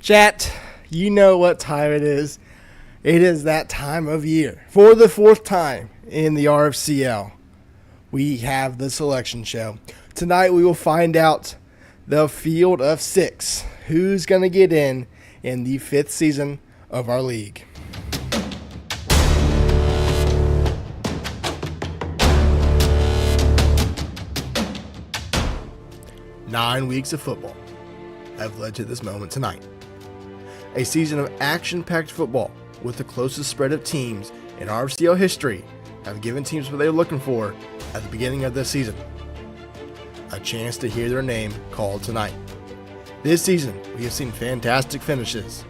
Chat, you know what time it is. It is that time of year. For the fourth time in the RFCL, we have the selection show. Tonight we will find out the field of six. Who's going to get in the fifth season of our league. Nine weeks of football have led to this moment tonight. A season of action-packed football with the closest spread of teams in RFCL history have given teams what they were looking for at the beginning of this season. A chance to hear their name called tonight. This season, we have seen fantastic finishes.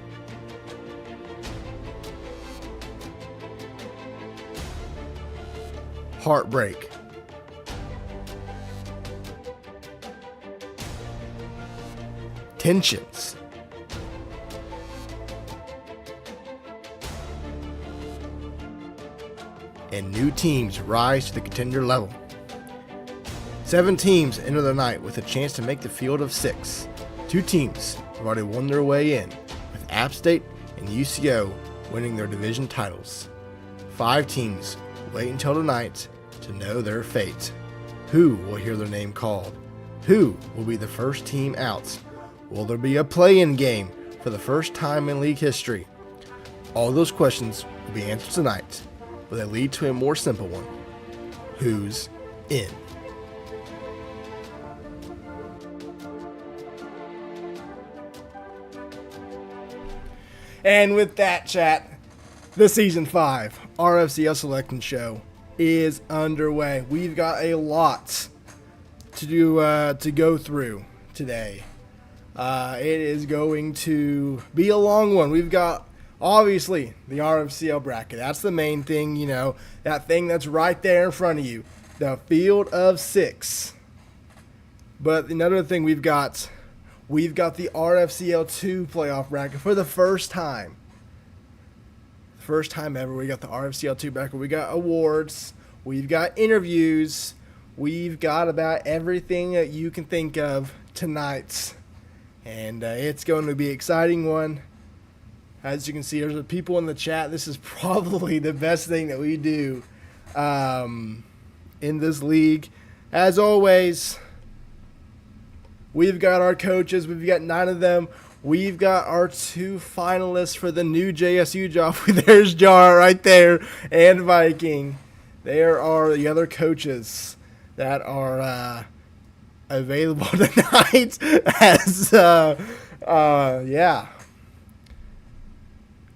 Heartbreak. Tensions. And new teams rise to the contender level. 7 teams enter the night with a chance to make the field of 6. 2 teams have already won their way in, with App State and UCO winning their division titles. 5 teams wait until tonight to know their fate. Who will hear their name called? Who will be the first team out? Will there be a play-in game for the first time in league history? All those questions will be answered tonight, but they lead to a more simple one. Who's in? And with that, chat, the Season 5 RFCL Selection Show is underway. We've got a lot to go through today. It is going to be a long one. We've got, obviously, the RFCL bracket. That's the main thing, that thing that's right there in front of you. The field of 6. But another thing we've got the RFCL 2 playoff bracket for the first time. First time ever, we got the RFCL 2 bracket. We got awards. We've got interviews. We've got about everything that you can think of tonight. And it's going to be an exciting one. As you can see, there's people in the chat. This is probably the best thing that we do in this league. As always, we've got our coaches. We've got 9 of them. We've got our 2 finalists for the new JSU job. There's Jar right there and Viking. There are the other coaches that are available tonight. As yeah.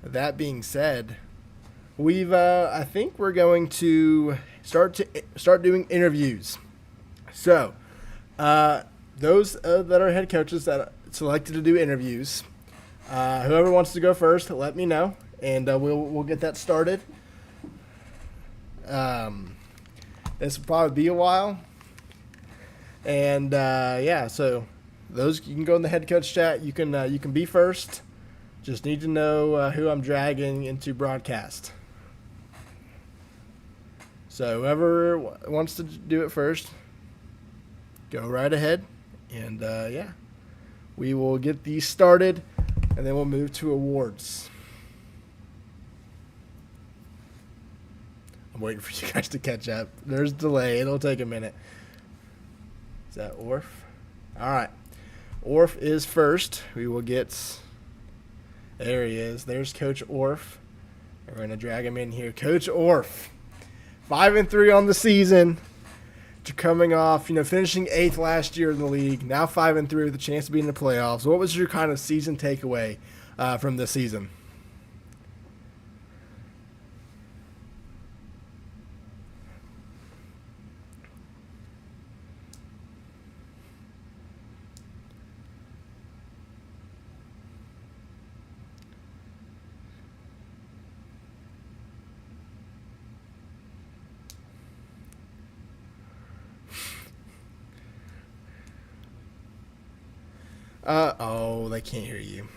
That being said, I think we're going to start doing interviews. So, those that are head coaches that selected to do interviews, whoever wants to go first, let me know, and we'll get that started. This will probably be a while, and so those, you can go in the head coach chat. You can be first. Just need to know who I'm dragging into broadcast. So whoever wants to do it first, go right ahead. And, we will get these started, and then we'll move to awards. I'm waiting for you guys to catch up. There's a delay. It'll take a minute. Is that Orf? All right. Orf is first. We will get... There he is. There's Coach Orf. We're going to drag him in here. Coach Orf, 5-3 on the season. Coming off, finishing 8th last year in the league. Now 5-3 with a chance to be in the playoffs. What was your kind of season takeaway from this season? They can't hear you.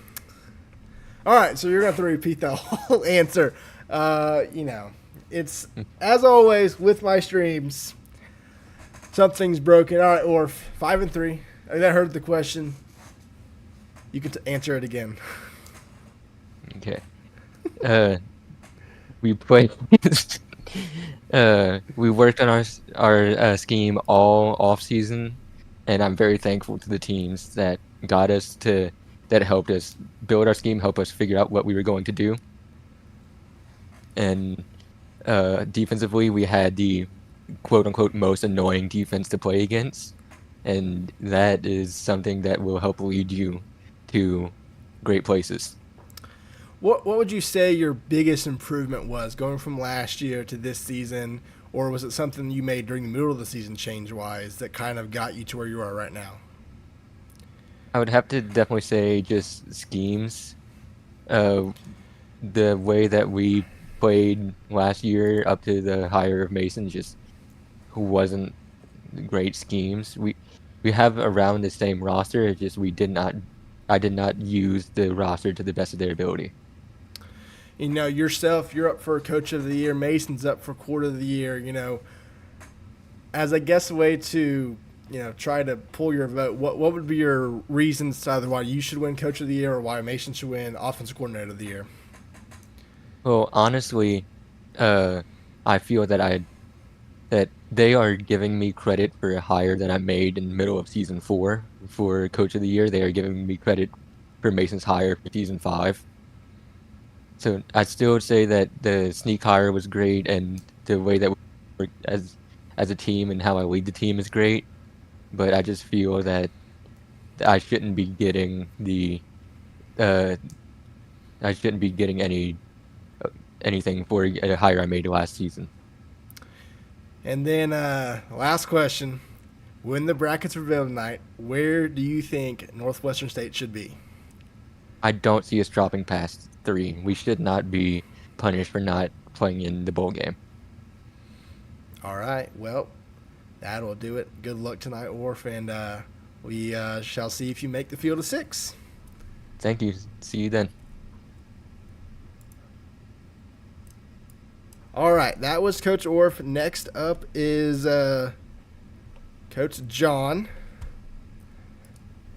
All right, so you're going to have to repeat that whole answer. It's, as always, with my streams, something's broken. All right, Orf, 5-3. I heard the question. You can answer it again. Okay. We played. We worked on our scheme all off season, and I'm very thankful to the teams that got us to that helped us build our scheme, help us figure out what we were going to do. And defensively, we had the quote unquote most annoying defense to play against, and that is something that will help lead you to great places. What would you say your biggest improvement was going from last year to this season, or was it something you made during the middle of the season change wise that kind of got you to where you are right now? I would have to definitely say just schemes. Uh, the way that we played last year up to the hire of Mason just wasn't great schemes. We have around the same roster. It's just I did not use the roster to the best of their ability. You know, yourself, you're up for Coach of the Year. Mason's up for Quarter of the Year. You know, as I guess a way to try to pull your vote, what would be your reasons to either why you should win Coach of the Year or why Mason should win Offensive Coordinator of the Year? Well, honestly, uh, I feel that they are giving me credit for a hire that I made in the middle of season 4 for Coach of the Year. They are giving me credit for Mason's hire for season 5. So I still would say that the sneak hire was great, and the way that we work as a team and how I lead the team is great. But I just feel that I shouldn't be getting uh, I shouldn't be getting anything for a hire I made last season. And then last question: when the brackets reveal tonight, where do you think Northwestern State should be? I don't see us dropping past 3. We should not be punished for not playing in the bowl game. All right. Well, that'll do it. Good luck tonight, Orf, and we shall see if you make the field of 6. Thank you. See you then. All right, that was Coach Orf. Next up is Coach John.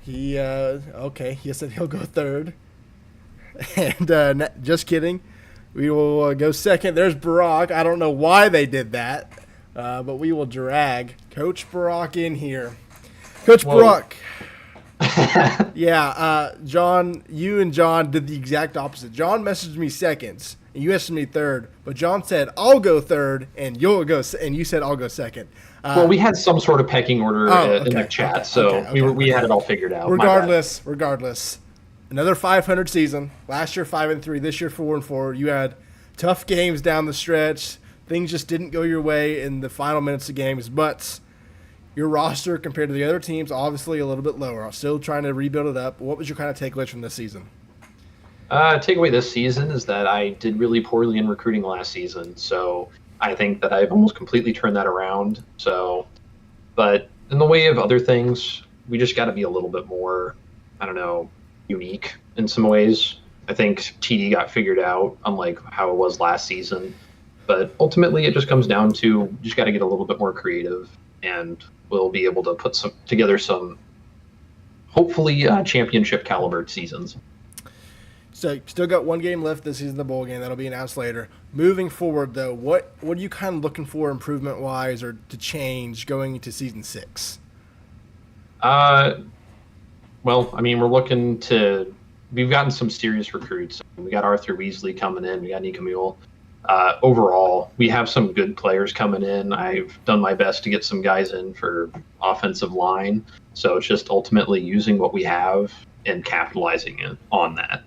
He said he'll go third, and just kidding. We will go second. There's Barack. I don't know why they did that, but we will drag Coach Barack in here. Coach Whoa. Barack. Yeah, John, you and John did the exact opposite. John messaged me seconds, and you messaged me third. But John said I'll go third, and you'll go, and you said I'll go second. Well, we had some sort of pecking order in the chat, so we had it all figured out. Regardless, another 500 season. Last year 5-3, this year 4-4. You had tough games down the stretch. Things just didn't go your way in the final minutes of games, but your roster compared to the other teams obviously a little bit lower. Still trying to rebuild it up. What was your kind of takeaways from this season? Takeaway this season is that I did really poorly in recruiting last season, so I think that I've almost completely turned that around. So, but in the way of other things, we just got to be a little bit more, I don't know, unique in some ways. I think TD got figured out, unlike how it was last season. But ultimately, it just comes down to you just got to get a little bit more creative, and we'll be able to put together some, hopefully, championship caliber seasons. So still got one game left this season, the bowl game. That'll be announced later. Moving forward, though, what are you kind of looking for improvement-wise or to change going into season 6? Well, I mean, we've gotten some serious recruits. We got Arthur Weasley coming in. We got Nico Mule. Overall, we have some good players coming in. I've done my best to get some guys in for offensive line. So it's just ultimately using what we have and capitalizing on that.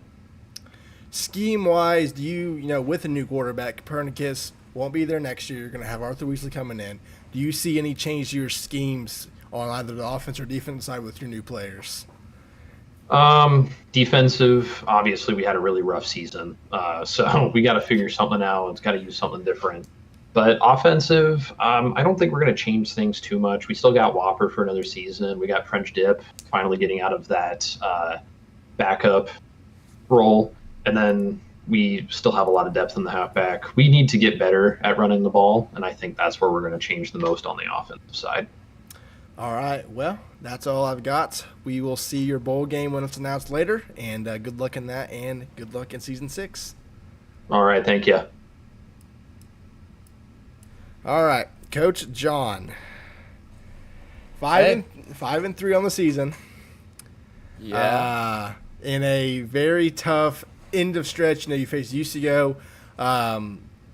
Scheme-wise, do you with a new quarterback, Copernicus won't be there next year. You're going to have Arthur Weasley coming in. Do you see any change to your schemes on either the offense or defense side with your new players? Defensive, obviously, we had a really rough season. So we got to figure something out. It's got to use something different. But offensive, I don't think we're going to change things too much. We still got Whopper for another season. We got French Dip finally getting out of that backup role. And then we still have a lot of depth in the halfback. We need to get better at running the ball, and I think that's where we're going to change the most on the offensive side. All right. Well, that's all I've got. We will see your bowl game when it's announced later. And good luck in that, and good luck in season 6. All right, thank you. All right, Coach John. 5-3 on the season. Yeah. In a very tough end of stretch. You faced UCO,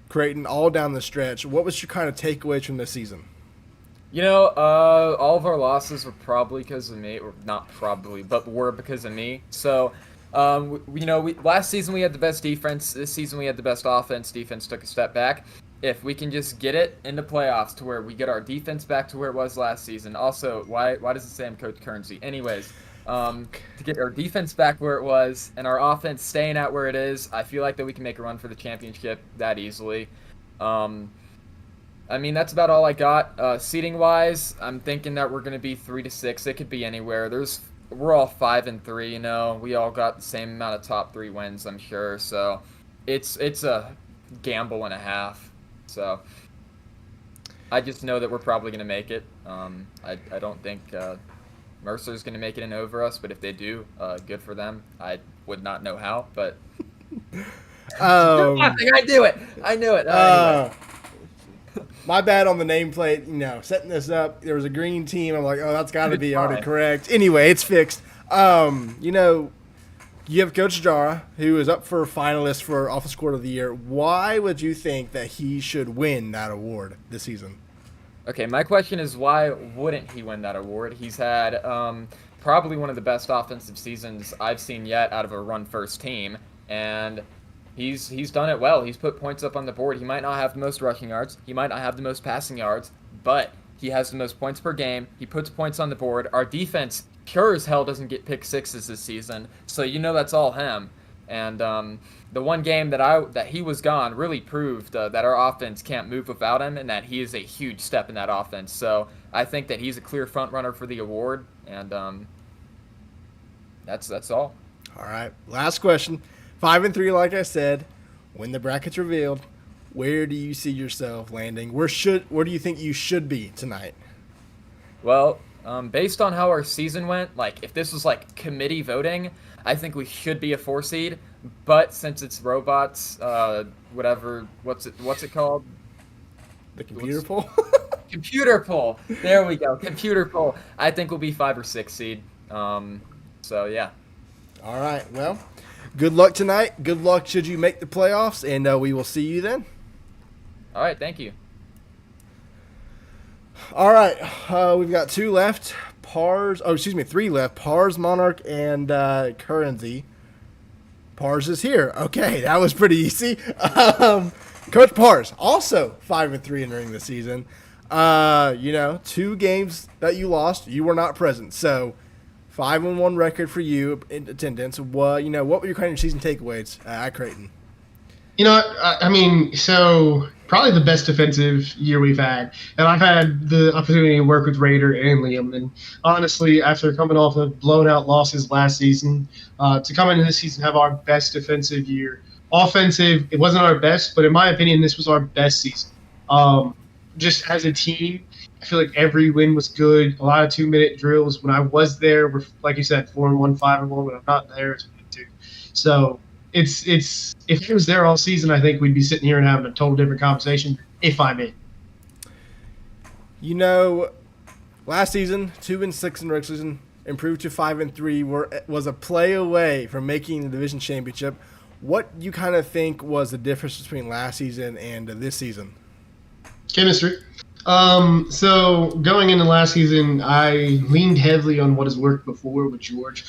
Creighton, all down the stretch. What was your kind of takeaways from this season? All of our losses were probably because of me, or not probably, but were because of me. So, last season we had the best defense. This season we had the best offense. Defense took a step back. If we can just get it into playoffs to where we get our defense back to where it was last season. Also, why does it say I'm Coach Currency? Anyways, to get our defense back where it was and our offense staying at where it is, I feel like that we can make a run for the championship that easily. That's about all I got. Seating wise, I'm thinking that we're going to be 3-6. It could be anywhere. We're all 5-3. We all got the same amount of top 3 wins, I'm sure. So it's a gamble and a half. So I just know that we're probably going to make it. I don't think Mercer's going to make it in over us, but if they do, good for them. I would not know how, but I do it. I knew it. Anyway. My bad on the nameplate. Setting this up, there was a green team. I'm like, oh, that's got to be already correct. Anyway, it's fixed. You have Coach Jara, who is up for finalist for Office Court of the Year. Why would you think that he should win that award this season? Okay, my question is, why wouldn't he win that award? He's had probably one of the best offensive seasons I've seen yet out of a run-first team, and he's done it well. He's put points up on the board. He might not have the most rushing yards. He might not have the most passing yards, but he has the most points per game. He puts points on the board. Our defense sure as hell doesn't get pick sixes this season, so that's all him. And the one game that he was gone really proved that our offense can't move without him, and that he is a huge step in that offense. So I think that he's a clear front runner for the award, and that's all. All right, last question. 5-3, like I said. When the bracket's revealed, where do you see yourself landing? Where do you think you should be tonight? Well, based on how our season went, if this was committee voting, I think we should be a 4 seed. But since it's robots, what's it called? The computer poll? Computer poll. There we go. Computer poll. I think we'll be 5 or 6 seed. So yeah. All right. Well, good luck tonight. Good luck should you make the playoffs, and we will see you then. All right. Thank you. All right, we've got 2 left. 3 left. Pars, Monarch, and Currency. Pars is here. Okay, that was pretty easy. Coach Pars, also 5-3 entering the season. 2 games that you lost, you were not present. So 5-1 record for you in attendance. What were your kind of season takeaways at Creighton? So probably the best defensive year we've had. And I've had the opportunity to work with Raider and Liam. And honestly, after coming off of blown out losses last season, to come into this season have our best defensive year. Offensive, it wasn't our best, but in my opinion, this was our best season. Just as a team, I feel like every win was good. A lot of 2-minute drills. When I was there, we're, like you said, 4-1, 5-1. When I'm not there, it's 1-2. So it's if he was there all season, I think we'd be sitting here and having a total different conversation, if I'm in. Last season, 2-6 in the regular season, improved to 5-3, was a play away from making the division championship. What do you kind of think was the difference between last season and this season? Chemistry. So going into last season, I leaned heavily on what has worked before with George.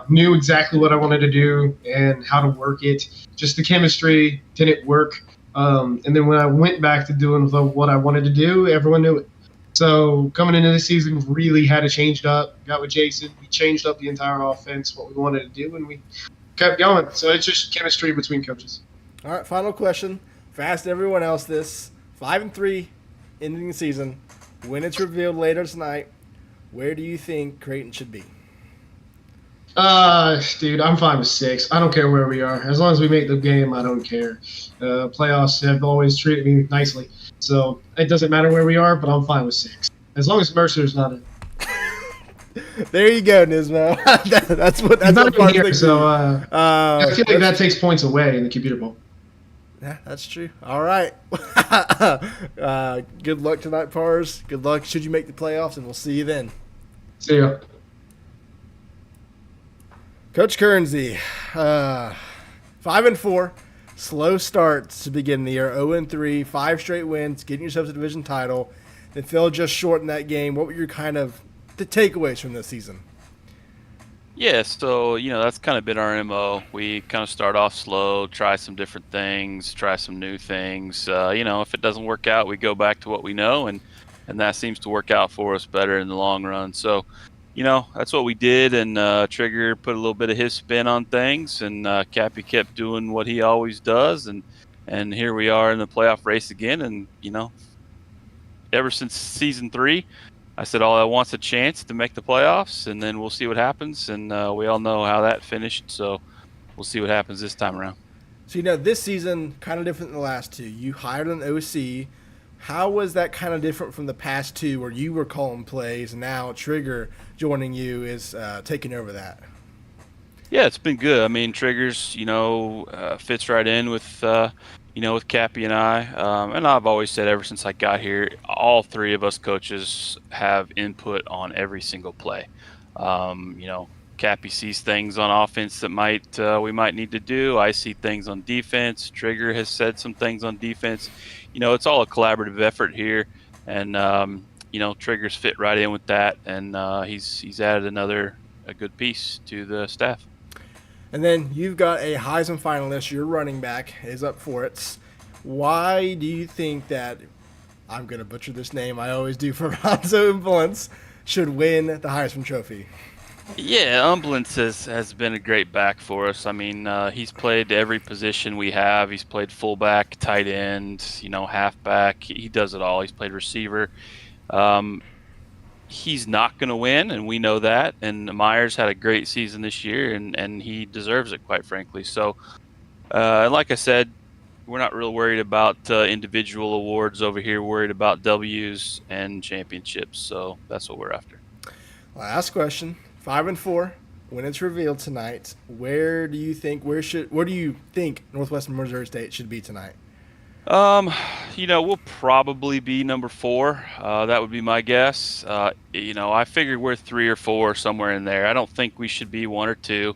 Knew exactly what I wanted to do and how to work it. Just the chemistry didn't work. And then when I went back to doing what I wanted to do, everyone knew it. So coming into this season, really had to change it up. Got with Jason. We changed up the entire offense, what we wanted to do, and we kept going. So it's just chemistry between coaches. All right, final question. Fast everyone else this. 5-3, ending the season. When it's revealed later tonight, where do you think Creighton should be? Dude, I'm fine with 6. I don't care where we are. As long as we make the game, I don't care. Playoffs have always treated me nicely. So it doesn't matter where we are, but I'm fine with 6. As long as Mercer's not in. There you go, Nismo. That's what. He's That's not what even Par's here, thinking. so I feel like that takes points away in the computer bowl. Yeah, that's true. All right. Good luck tonight, Pars. Good luck. Should you make the playoffs, and we'll see you then. See ya. Coach Kernsey, 5-4, slow starts to begin the year. 0-3, 5 straight wins, getting yourselves a division title. Then fell just short in that game. What were your kind of the takeaways from this season? Yeah, so that's kind of been our MO. We kind of start off slow, try some different things, try some new things. If it doesn't work out, we go back to what we know, and that seems to work out for us better in the long run. So, that's what we did, and Trigger put a little bit of his spin on things, and Cappy kept doing what he always does, and here we are in the playoff race again. And ever since season 3. I said all I want's a chance to make the playoffs, and then we'll see what happens. And we all know how that finished, so we'll see what happens this time around. So, this season kind of different than the last two. You hired an OC. How was that kind of different from the past two where you were calling plays, and now Trigger joining you is taking over that? Yeah, it's been good. I mean, Triggers, fits right in with with Cappy and I. And I've always said ever since I got here, all 3 of us coaches have input on every single play. Cappy sees things on offense that we might need to do. I see things on defense. Trigger has said some things on defense. It's all a collaborative effort here, and Trigger's fit right in with that, and he's added a good piece to the staff. And then you've got a Heisman finalist. Your running back is up for it. Why do you think that, I'm going to butcher this name, I always do, for Ronzo Umblance, should win the Heisman Trophy? Yeah, Umblance has been a great back for us. I mean, he's played every position we have. He's played fullback, tight end, halfback. He does it all. He's played receiver. He's not going to win, and we know that. And Myers had a great season this year, and he deserves it, quite frankly. So, like I said, we're not real worried about individual awards over here. We're worried about W's and championships. So that's what we're after. Last question. 5-4. When it's revealed tonight, where do you think Northwestern Missouri State should be tonight? We'll probably be number 4. That would be my guess. I figured we're 3 or 4, somewhere in there. I don't think we should be 1 or 2.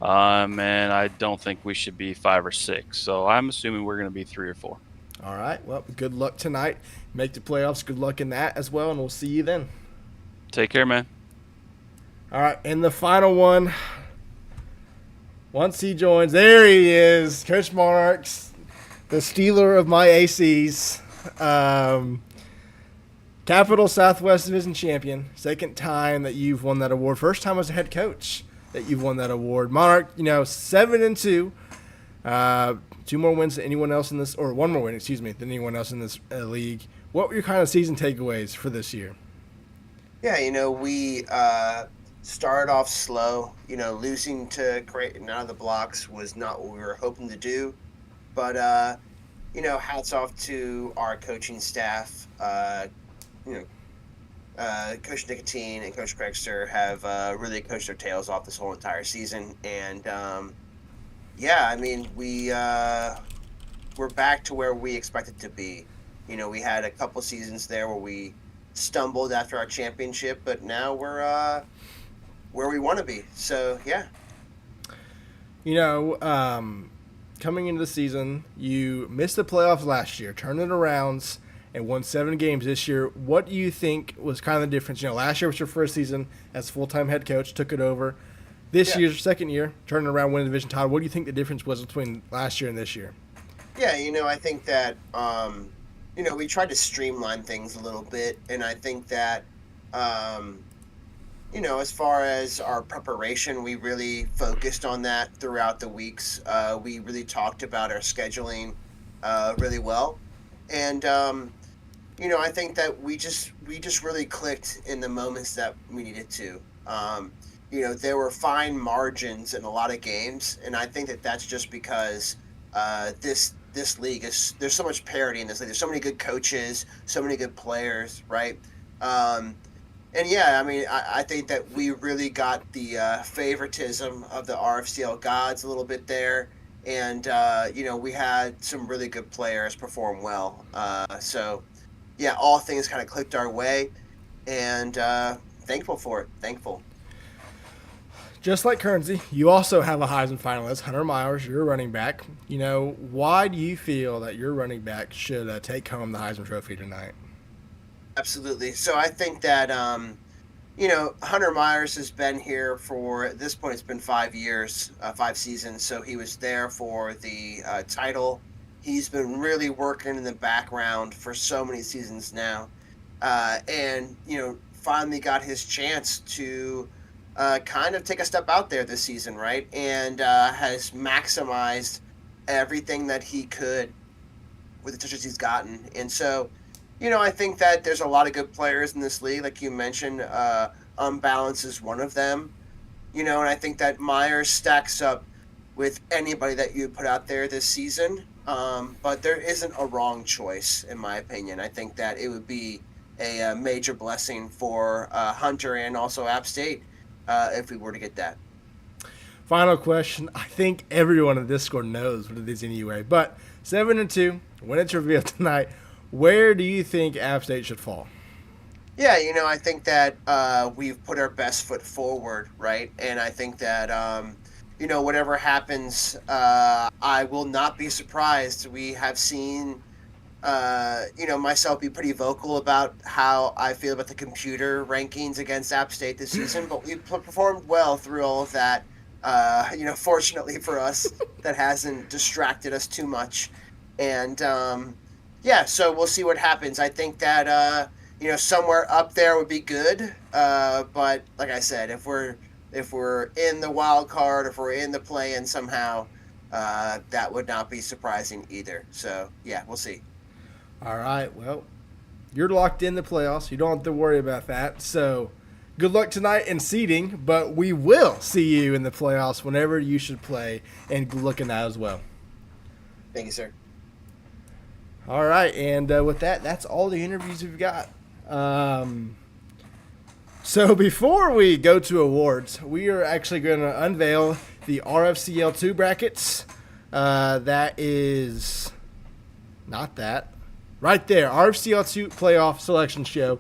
And I don't think we should be 5 or 6. So I'm assuming we're going to be 3 or 4. All right. Well, good luck tonight. Make the playoffs. Good luck in that as well, and we'll see you then. Take care, man. All right. And the final one, once he joins, there he is, Coach Monarchs, the stealer of my ACs, Capital Southwest Division champion. Second time that you've won that award. First time as a head coach that you've won that award. Monarch, 7-2. 2 more wins than anyone else in this, or 1 more win, than anyone else in this league. What were your kind of season takeaways for this year? Yeah, we started off slow. Losing to Creighton out of the blocks was not what we were hoping to do. But, hats off to our coaching staff. Coach Nicotine and Coach Craigster have really coached their tails off this whole entire season. And, we're back to where we expected to be. We had a couple seasons there where we stumbled after our championship, but now we're where we want to be. So, yeah. Coming into the season, you missed the playoffs last year, turned it around, and won 7 games this year. What do you think was kind of the difference? Last year was your first season as full-time head coach, took it over. This year's your second year, turning around, winning the division title. What do you think the difference was between last year and this year? Yeah, I think that, we tried to streamline things a little bit, and I think that, as far as our preparation, we really focused on that throughout the weeks. We really talked about our scheduling really well. And, I think that we just really clicked in the moments that we needed to. There were fine margins in a lot of games, and I think that that's just because this league there's so much parity in this league. There's so many good coaches, so many good players, right? And yeah, I mean, I think that we really got the favoritism of the RFCL gods a little bit there. And, we had some really good players perform well. So, yeah, all things kind of clicked our way. And thankful for it. Thankful. Just like Currency, you also have a Heisman finalist, Hunter Myers, your running back. Why do you feel that your running back should take home the Heisman Trophy tonight? Absolutely. So I think that, Hunter Myers has been here for, at this point, it's been 5 years, 5 seasons. So he was there for the title. He's been really working in the background for so many seasons now. And, finally got his chance to kind of take a step out there this season, right? And has maximized everything that he could with the touches he's gotten. And so, I think that there's a lot of good players in this league, like you mentioned. Unbalance is one of them, and I think that Myers stacks up with anybody that you put out there this season. But there isn't a wrong choice, in my opinion. I think that it would be a major blessing for Hunter and also App State if we were to get that. Final question. I think everyone in Discord knows what it is anyway, but 7-2, when it's revealed tonight, where do you think App State should fall? Yeah, I think that we've put our best foot forward, right? And I think that, whatever happens, I will not be surprised. We have seen, myself be pretty vocal about how I feel about the computer rankings against App State this season, but we've performed well through all of that. Fortunately for us, that hasn't distracted us too much. And, so we'll see what happens. I think that, somewhere up there would be good. But like I said, if we're in the wild card, if we're in the play-in somehow, that would not be surprising either. So, yeah, we'll see. All right, well, you're locked in the playoffs. You don't have to worry about that. So good luck tonight in seeding, but we will see you in the playoffs whenever you should play, and good luck in that as well. Thank you, sir. All right, and with that, that's all the interviews we've got. So before we go to awards, we are actually going to unveil the RFCL 2 brackets. That is not that. Right there, RFCL 2 playoff selection show.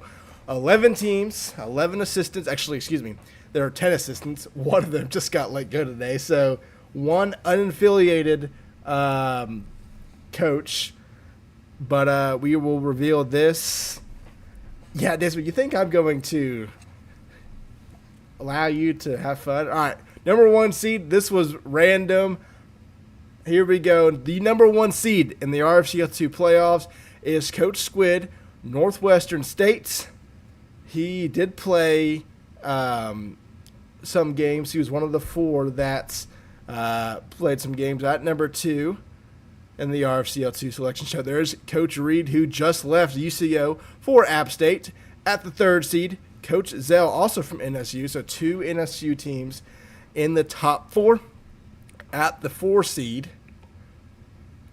11 teams, 11 assistants. Actually, excuse me, there are 10 assistants. One of them just got let go today. So one unaffiliated coach. But we will reveal this. Yeah, Desmond, you think I'm going to allow you to have fun? All right, number 1 seed. This was random. Here we go. The number 1 seed in the RFCL 2 playoffs is Coach Squid, Northwestern State. He did play some games. He was one of the 4 that played some games at number 2 in the RFCL 2 selection show. There's Coach Reed, who just left UCO for App State at the 3rd seed. Coach Zell, also from NSU, so 2 NSU teams in the top 4. At the 4 seed,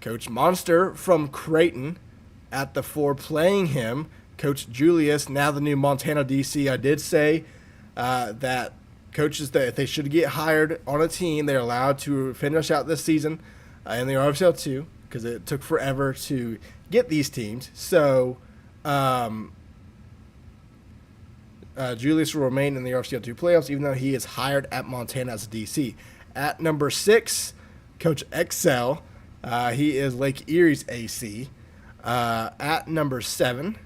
Coach Monster from Creighton. At the 4, playing him, Coach Julius, now the new Montana DC. I did say that coaches, that if they should get hired on a team, they're allowed to finish out this season in the RFCL 2, because it took forever to get these teams. So Julius will remain in the RFCL 2 playoffs, even though he is hired at Montana as a DC. At number 6, Coach Excel. He is Lake Erie's AC. At number 7,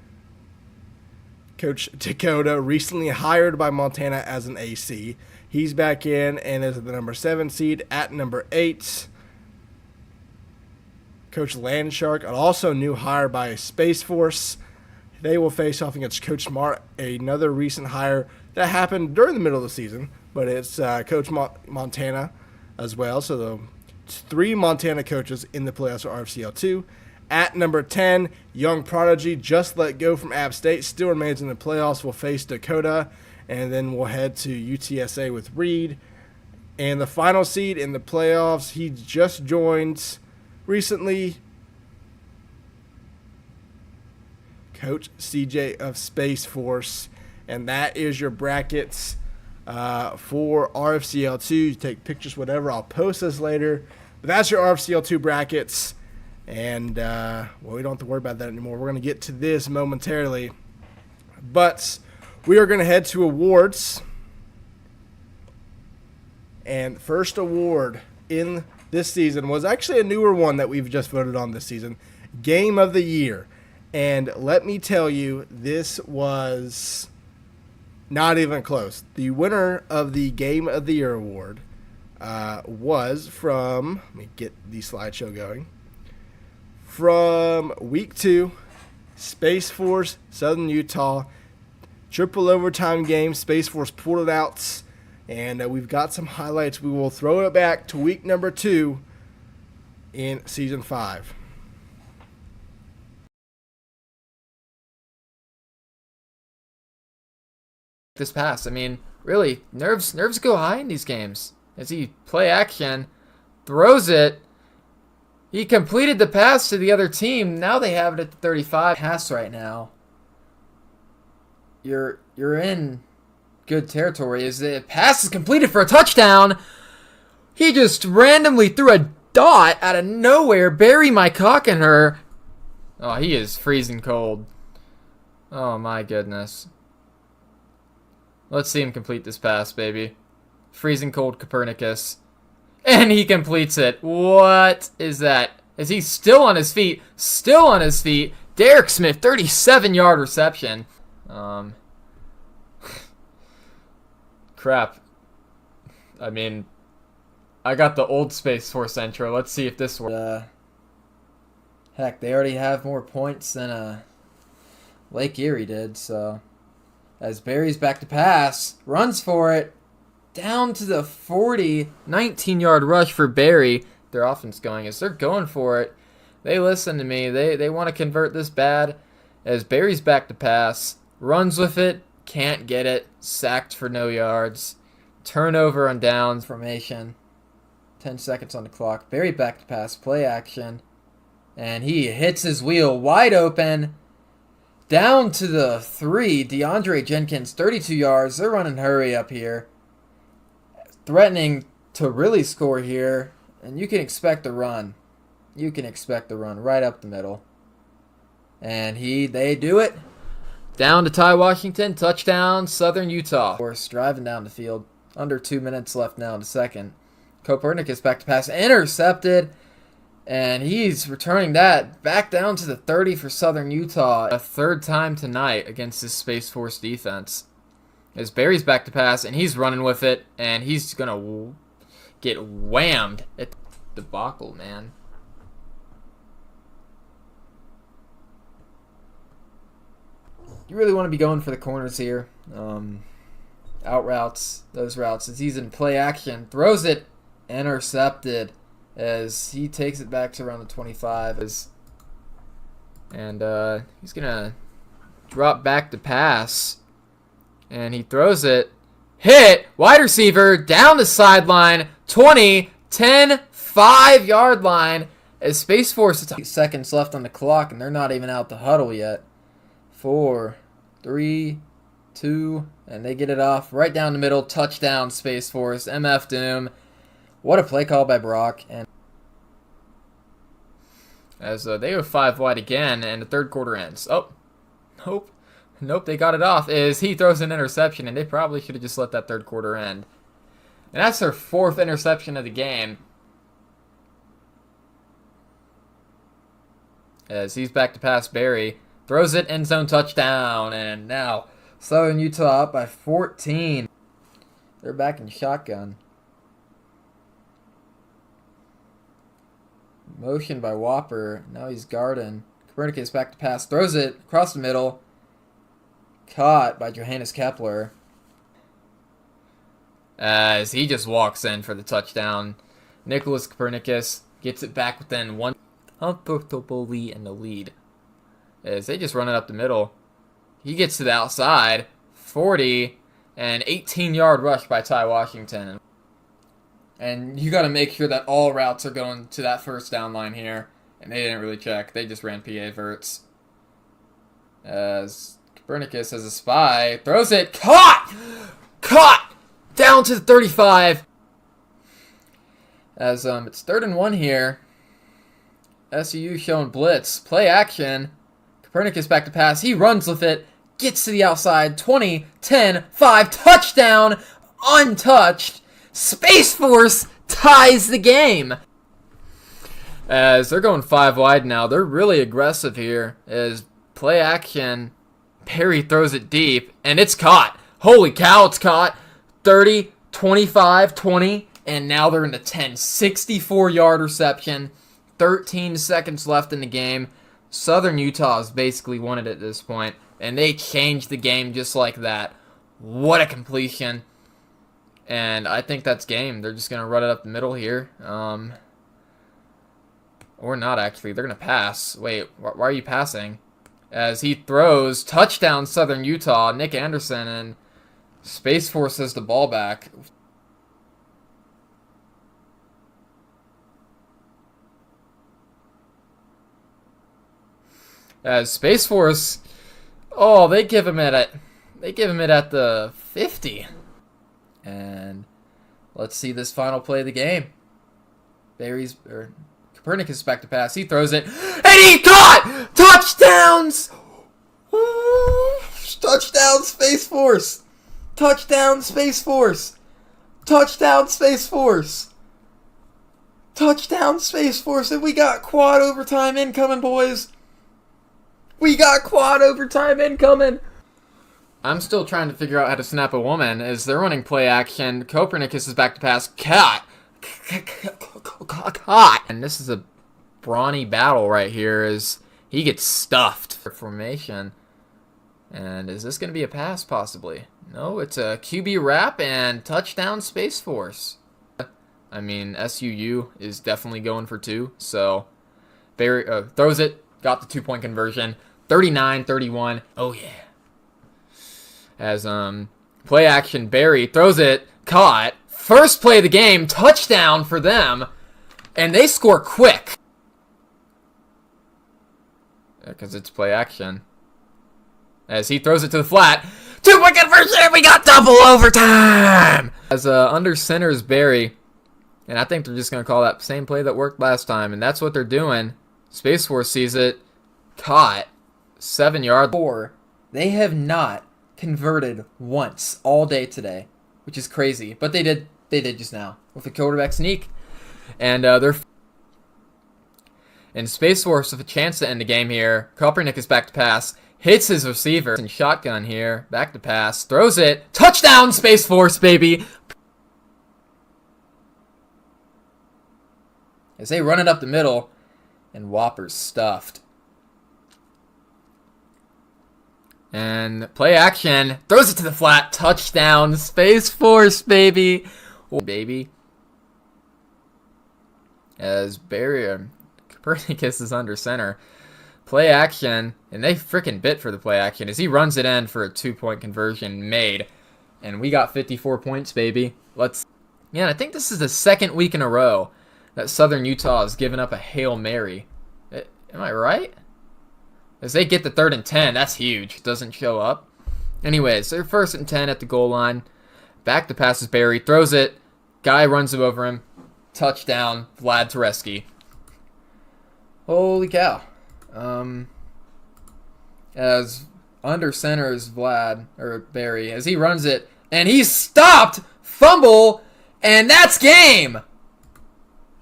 Coach Dakota, recently hired by Montana as an AC. He's back in and is the number 7 seed. At number 8, Coach Landshark, also new hire by Space Force. They will face off against Coach Smart, another recent hire that happened during the middle of the season, but it's Coach Montana as well. So the 3 Montana coaches in the playoffs for RFCL 2. At number 10, Young Prodigy, just let go from App State, still remains in the playoffs. Will face Dakota, and then we'll head to UTSA with Reed. And the final seed in the playoffs, he just joined recently, Coach CJ of Space Force. And that is your brackets for RFCL2. You take pictures, whatever. I'll post this later. But that's your RFCL2 brackets. And, well, we don't have to worry about that anymore. We're going to get to this momentarily. But we are going to head to awards. And first award in this season was actually a newer one that we've just voted on this season. Game of the Year. And let me tell you, this was not even close. The winner of the Game of the Year award was from, let me get the slideshow going, from Week 2, Space Force, Southern Utah, triple overtime game. Space Force pulled it out, and we've got some highlights. We will throw it back to week number 2 in Season 5. This pass, I mean, really, nerves go high in these games. As he play action, throws it. He completed the pass to the other team. Now they have it at the 35. Pass right now. You're in good territory. As the pass is completed for a touchdown, he just randomly threw a dot out of nowhere. Barry Mycockenher. Oh, he is freezing cold. Oh my goodness. Let's see him complete this pass, baby. Freezing cold Copernicus. And he completes it. What is that? Is he still on his feet? Still on his feet. Derek Smith, 37-yard reception. Crap. I mean, I got the old Space Force intro. Let's see if this works. Heck, they already have more points than Lake Erie did, so... As Barry's back to pass, runs for it, down to the 40, 19-yard rush for Barry. Their offense going as they're going for it. They listen to me. They want to convert this bad. As Barry's back to pass, runs with it, can't get it, sacked for no yards. Turnover on downs formation. 10 seconds on the clock. Barry back to pass, play action. And he hits his wheel wide open. Down to the 3, DeAndre Jenkins, 32 yards. They're running hurry up here. Threatening to really score here. And you can expect a run. You can expect a run right up the middle. And they do it. Down to Ty Washington, touchdown, Southern Utah. Of course, driving down the field. Under 2 minutes left now in the second. Copernicus back to pass, intercepted. And he's returning that back down to the 30 for Southern Utah. A third time tonight against this Space Force defense. As Barry's back to pass, and he's running with it. And he's going to get whammed at the debacle, man. You really want to be going for the corners here. Out routes, those routes. As he's in play action, throws it, intercepted. As he takes it back to around the 25. And he's going to drop back to pass. And he throws it. Hit! Wide receiver, down the sideline. 20, 10, 5-yard line. As Space Force, 8 seconds left on the clock, and they're not even out the huddle yet. 4, 3, 2, and they get it off right down the middle. Touchdown, Space Force. MF Doom. What a play call by Brock. And as they go 5 wide again, and the third quarter ends. Oh, nope, they got it off. As he throws an interception, and they probably should have just let that third quarter end. And that's their 4th interception of the game. As he's back to pass Barry. Throws it, end zone touchdown. And now Southern Utah up by 14. They're back in shotgun. Motion by Whopper. Now he's guarding. Copernicus back to pass. Throws it across the middle. Caught by Johannes Kepler. As he just walks in for the touchdown. Nicholas Copernicus gets it back within one. Comfortably in the lead. As they just run it up the middle. He gets to the outside. 40. And 18-yard rush by Ty Washington. And you got to make sure that all routes are going to that first down line here. And they didn't really check. They just ran PA verts. As Copernicus has a spy. Throws it. Caught! Caught! Down to the 35. As it's 3rd and 1 here. SUU showing blitz. Play action. Copernicus back to pass. He runs with it. Gets to the outside. 20, 10, 5. Touchdown. Untouched. Space Force ties the game. As they're going 5 wide now. They're really aggressive here. As play action. Perry throws it deep. And it's caught. Holy cow, it's caught. 30, 25, 20. And now they're in the 10. 64-yard reception. 13 seconds left in the game. Southern Utah has basically won it at this point. And they changed the game just like that. What a completion. And I think that's game. They're just going to run it up the middle here. Or not, actually. They're going to pass. Wait, why are you passing? As he throws. Touchdown, Southern Utah. Nick Anderson. And Space Force has the ball back. As Space Force, they give him it at the 50. And let's see this final play of the game. Copernicus back to pass. He throws it, and he caught! Touchdowns! Touchdown, Space Force! Touchdown, Space Force! Touchdown, Space Force! Touchdown, Space Force! And we got quad overtime incoming, boys! We got quad overtime incoming! I'm still trying to figure out how to snap a woman as they're running play action. Copernicus is back to pass. Caught! And this is a brawny battle right here as he gets stuffed for formation. And is this going to be a pass, possibly? No, it's a QB wrap and touchdown, Space Force. I mean, SUU is definitely going for 2, so Barry throws it, got the 2-point conversion. 39-31. Oh, yeah. As, play action, Barry throws it, caught. First play of the game, touchdown for them. And they score quick. Because it's play action. As he throws it to the flat. 2-point conversion, we got double overtime! As, under center is Barry. And I think they're just going to call that same play that worked last time. And that's what they're doing. Space Force sees it. Caught. 7-yard. 4. They have not converted once all day today, which is crazy. But they did just now with a quarterback sneak. And they're in Space Force with a chance to end the game here. Copernicus back to pass. Hits his receiver. And shotgun here. Back to pass. Throws it. Touchdown, Space Force, baby! As they run it up the middle. And Whopper's stuffed. And play action. Throws it to the flat. Touchdown. Space Force, baby. Oh, baby. As Copernicus is under center. Play action. And they freaking bit for the play action as he runs it in for a 2-point conversion made. And we got 54 points, baby. Yeah, I think this is the 2nd week in a row that Southern Utah has given up a Hail Mary. Am I right? As they get the 3rd and 10, that's huge. Doesn't show up. Anyways, they're 1st and 10 at the goal line. Back to passes Barry. Throws it. Guy runs it over him. Touchdown. Vlad Tereski. Holy cow. As under center is Barry. As he runs it. And he's stopped. Fumble. And that's game.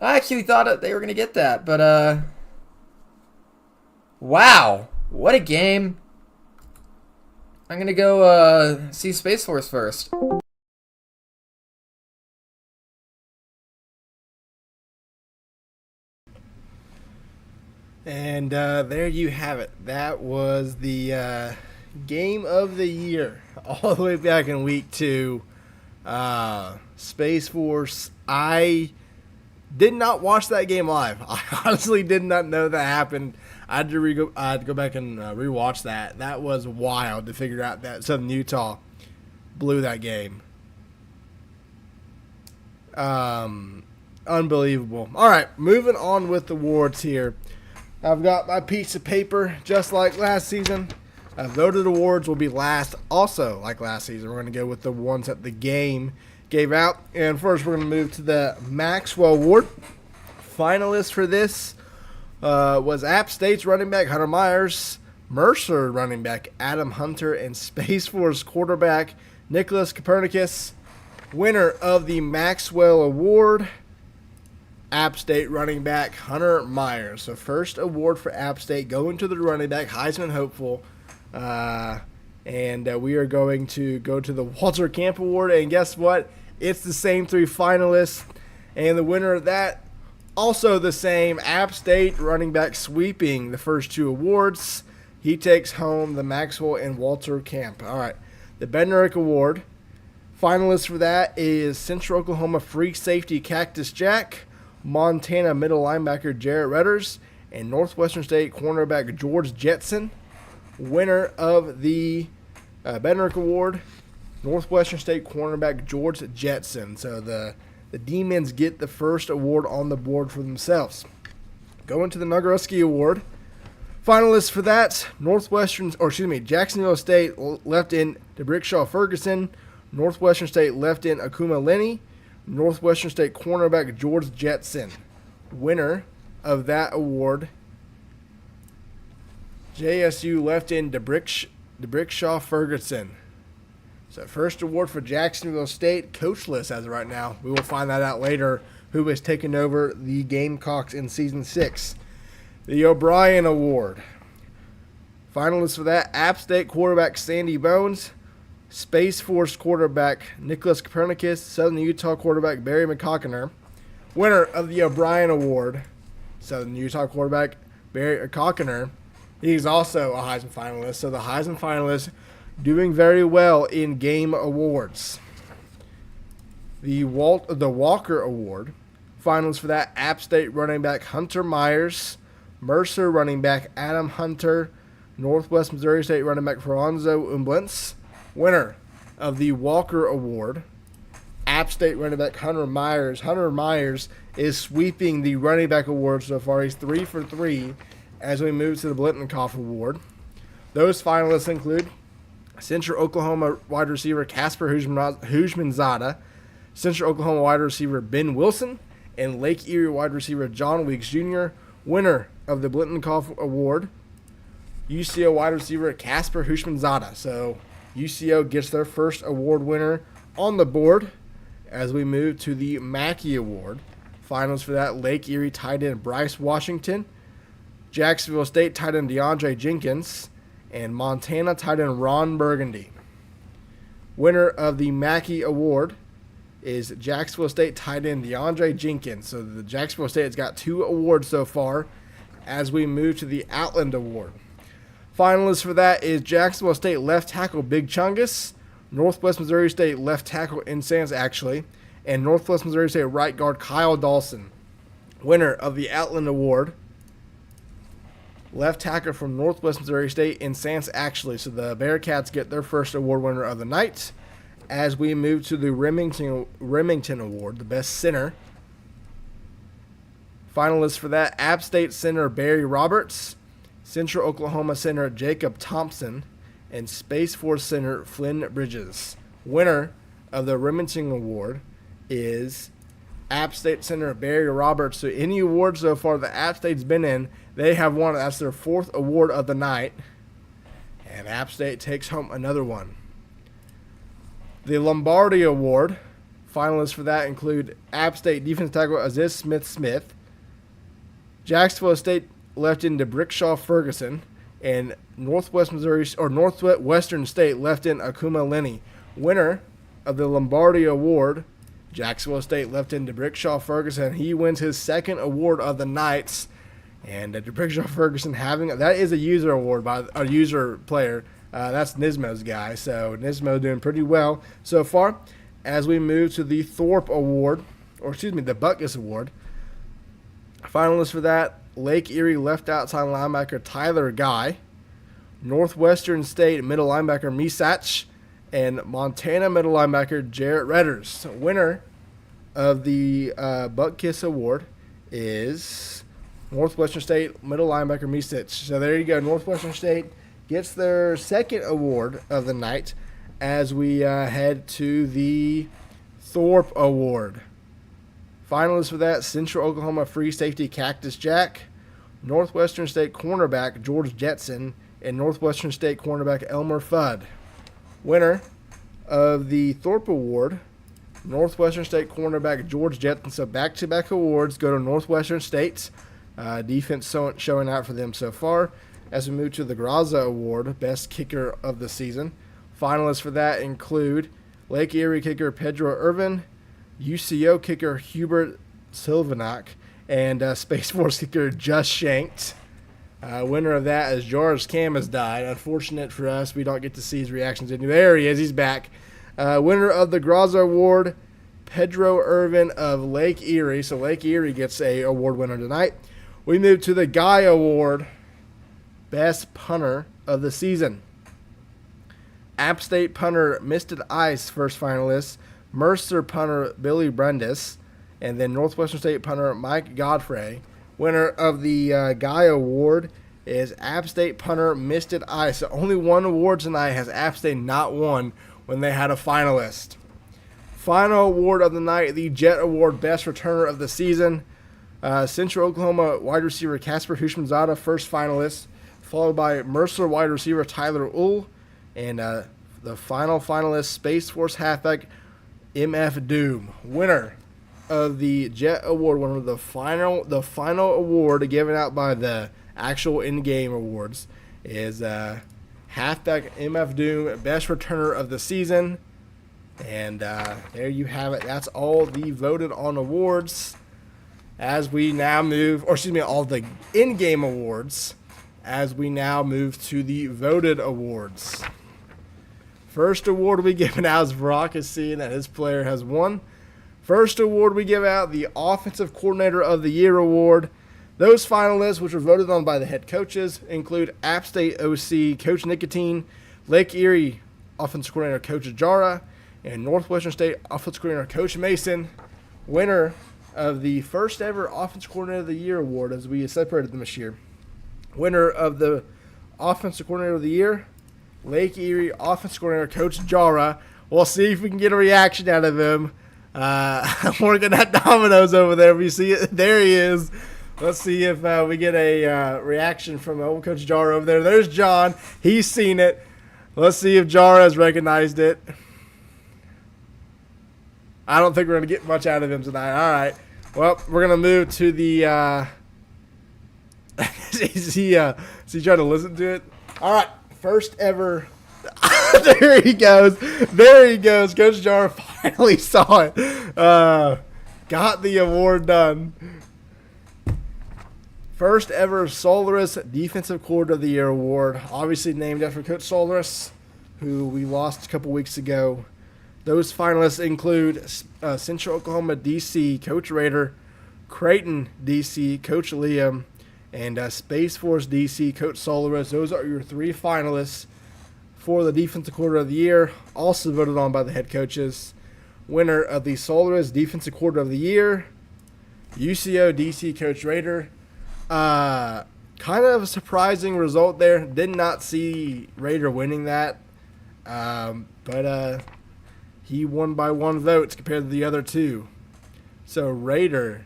I actually thought they were going to get that. But, wow, what a game. I'm going to go see Space Force first. And there you have it. That was the game of the year. All the way back in week 2. Space Force. I did not watch that game live. I honestly did not know that happened. I had to go back and rewatch that. That was wild to figure out that Southern Utah blew that game. Unbelievable. All right, moving on with the awards here. I've got my piece of paper just like last season. Voted awards will be last, also like last season. We're going to go with the ones that the game gave out. And first, we're going to move to the Maxwell Award. Finalists for this was App State's running back Hunter Myers, Mercer running back Adam Hunter, and Space Force quarterback Nicholas Copernicus. Winner of the Maxwell Award, App State running back Hunter Myers. So first award for App State going to the running back, Heisman hopeful. And we are going to go to the Walter Camp Award. And guess what? It's the same 3 finalists. And the winner of that, also the same, App State running back sweeping the first 2 awards. He takes home the Maxwell and Walter Camp. All right. The Bednarik Award. Finalists for that is Central Oklahoma free safety Cactus Jack, Montana middle linebacker Jarrett Redders, and Northwestern State cornerback George Jetson. Winner of the Bednarik Award, Northwestern State cornerback George Jetson. So the Demons get the first award on the board for themselves. Going to the Nagurski Award. Finalists for that, Jacksonville State left in DeBrickshaw Ferguson, Northwestern State left in Akuma Lenny, Northwestern State cornerback George Jetson. Winner of that award, JSU left in DeBrickshaw Ferguson. So first award for Jacksonville State, coachless as of right now. We will find that out later, who is taking over the Gamecocks in Season 6. The O'Brien Award. Finalists for that, App State quarterback Sandy Bones, Space Force quarterback Nicholas Copernicus, Southern Utah quarterback Barry McCockiner. Winner of the O'Brien Award, Southern Utah quarterback Barry McCockiner. He's also a Heisman finalist, so the Heisman finalists doing very well in game awards. The Walker Award. Finalists for that, App State running back Hunter Myers, Mercer running back Adam Hunter, Northwest Missouri State running back Franzo Umblentz. Winner of the Walker Award, App State running back Hunter Myers. Hunter Myers is sweeping the running back award so far. He's 3 for 3 as we move to the Blitnikoff Award. Those finalists include Central Oklahoma wide receiver Casper Hujmanzada, Central Oklahoma wide receiver Ben Wilson, and Lake Erie wide receiver John Weeks Jr. Winner of the Blitnikoff Award, UCO wide receiver Casper Hujmanzada. So UCO gets their first award winner on the board as we move to the Mackey Award. Finals for that, Lake Erie tight end Bryce Washington, Jacksonville State tight end DeAndre Jenkins, and Montana tight end Ron Burgundy. Winner of the Mackey Award is Jacksonville State tight end DeAndre Jenkins. So the Jacksonville State has got 2 awards so far as we move to the Outland Award. Finalists for that is Jacksonville State left tackle Big Chungus, Northwest Missouri State left tackle Insans actually, and Northwest Missouri State right guard Kyle Dawson. Winner of the Outland Award, left tackle from Northwest Missouri State Insans actually. So the Bearcats get their first award winner of the night. As we move to the Remington Award, the best center. Finalists for that, App State center Barry Roberts, Central Oklahoma center Jacob Thompson, and Space Force center Flynn Bridges. Winner of the Remington Award is App State center Barry Roberts. So any awards so far that App State's been in, they have won. That's their 4th award of the night. And App State takes home another one. The Lombardi Award. Finalists for that include App State defensive tackle Aziz Smith, Jacksonville State left in DeBrickshaw Ferguson, and Northwestern State left in Akuma Lenny. Winner of the Lombardi Award, Jacksonville State left in DeBrickshaw Ferguson. He wins his 2nd award of the night. And DeBrickshaw Ferguson that is a user award by a user player. That's Nismo's guy. So Nismo doing pretty well so far. As we move to the Thorpe Award, the Butkus Award. Finalists for that, Lake Erie left outside linebacker Tyler Guy, Northwestern State middle linebacker Misach, and Montana middle linebacker Jarrett Redders. Winner of the Butkus Award is Northwestern State middle linebacker Misach. So there you go. Northwestern State gets their second award of the night as we head to the Thorpe Award. Finalists for that, Central Oklahoma free safety Cactus Jack, Northwestern State cornerback George Jetson, and Northwestern State cornerback Elmer Fudd. Winner of the Thorpe Award, Northwestern State cornerback George Jetson. So back-to-back awards go to Northwestern State. Defense showing out for them so far. As we move to the Graza Award, best kicker of the season. Finalists for that include Lake Erie kicker Pedro Irvin, UCO kicker Hubert Silvanak, and Space Force kicker Just Shanked. Winner of that is Jar's Cam has died. Unfortunate for us, we don't get to see his reactions. There he is. He's back. Winner of the Graza Award, Pedro Irvin of Lake Erie. So Lake Erie gets a award winner tonight. We move to the Guy Award, best punter of the season. App State punter Misted Ice, first finalist. Mercer punter Billy Brundis. And then Northwestern State punter Mike Godfrey. Winner of the Guy Award is App State punter Misted Ice. So only one award tonight has App State not won when they had a finalist. Final award of the night, the Jet Award, best returner of the season. Central Oklahoma wide receiver Casper Hushmanzada, first finalist, followed by Mercer wide receiver Tyler Ull, and the final finalist, Space Force halfback MF Doom. Winner of the Jet Award, one of the final award given out by the actual in-game awards, is halfback MF Doom, best returner of the season. And there you have it. That's all the voted on awards. As we now move, all the in-game awards, as we now move to the voted awards. First award we give out, as Brock is seeing that his player has won. First award we give out, the Offensive Coordinator of the Year award. Those finalists, which were voted on by the head coaches, include App State OC Coach Nicotine, Lake Erie Offensive Coordinator Coach Jara, and Northwestern State Offensive Coordinator Coach Mason. Winner of the first ever Offensive Coordinator of the Year award, as we separated them this year. Winner of the Offensive Coordinator of the Year, Lake Erie Offensive Coordinator Coach Jara. We'll see if we can get a reaction out of him. I'm working at Domino's over there. If you see it, there he is. Let's see if we get a reaction from old Coach Jara over there. There's John. He's seen it. Let's see if Jara has recognized it. I don't think we're going to get much out of him tonight. All right. Well, we're going to move to the is he trying to listen to it? All right. First ever. There he goes. There he goes. Coach Jara finally saw it. Got the award done. First ever Solaris Defensive Coordinator of the Year award. Obviously named after Coach Solaris, who we lost a couple weeks ago. Those finalists include Central Oklahoma DC Coach Rader, Creighton DC Coach Liam, and Space Force DC Coach Solaris. Those are your three finalists for the Defensive Coordinator of the Year, also voted on by the head coaches. Winner of the Solaris Defensive Coordinator of the Year, UCO DC Coach Rader. Kind of a surprising result there. Did not see Rader winning that, but he won by 1 vote compared to the other two. So Rader,